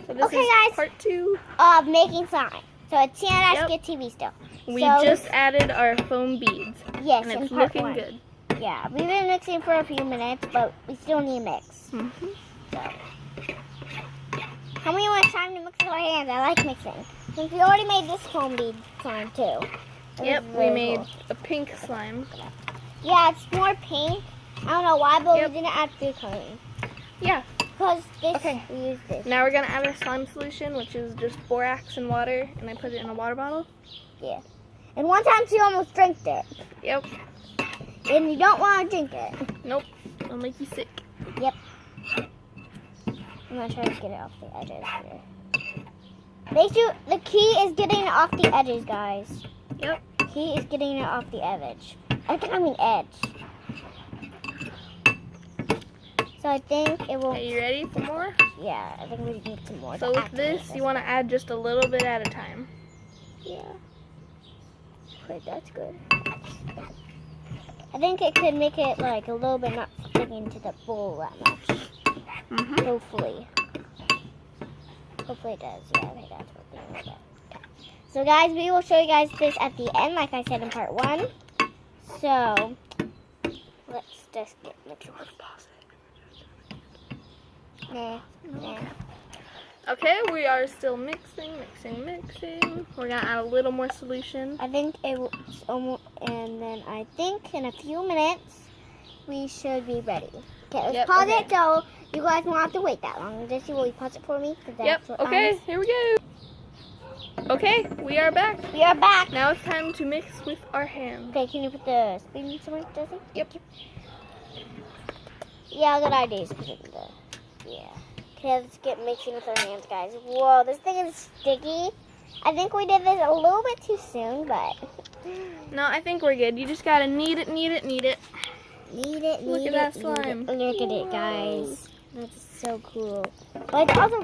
So this is guys. part 2 of making slime. So it's Sienna-KidTV still. We so just added our foam beads. Yes, and it's in part looking 1. good. Yeah, we've been mixing for a few minutes, but we still need to mix. So, how many more time to mix with our hands? I like mixing. Since we already made this foam bead slime too. Yep, we made a pink slime. Yeah, it's more pink. I don't know why, but we didn't add food coloring. Yeah. Because we used this. Now we're going to add our slime solution, which is just borax and water, and I put it in a water bottle. Yeah. And one time she almost drank it. Yep. And you don't want to drink it. Nope. It'll make you sick. Yep. I'm going to try to get it off the edges here. Make sure the key is getting it off the edges, guys. Yep. Key is getting it off the edge. I mean edge. So I think it will. Are you ready for more? Yeah, I think we need some more. So with this, you want to add just a little bit at a time. Yeah. Okay, that's good. I think it could make it like a little bit not sticking to the bowl that much. Hopefully. Hopefully it does. Yeah, I think that's what we need. Okay. So guys, we will show you guys this at the end, like I said in part 1. So let's just make sure to pause it. Nah. Okay, we are still mixing. We're gonna add a little more solution. I think it will almost, and then I think in a few minutes we should be ready. Okay, let's pause it so you guys won't have to wait that long. Jesse, will you pause it for me? Okay, here we go. Okay, we are back. We are back. Now it's time to mix with our hands. Okay, can you put the spoon somewhere, Jesse? Yep. Yeah, good idea. Yeah. Okay, let's get mixing with our hands, guys. Whoa, this thing is sticky. I think we did this a little bit too soon, but... No, I think we're good. You just gotta knead it. Look at that slime. Look at it, guys. That's so cool. But it's also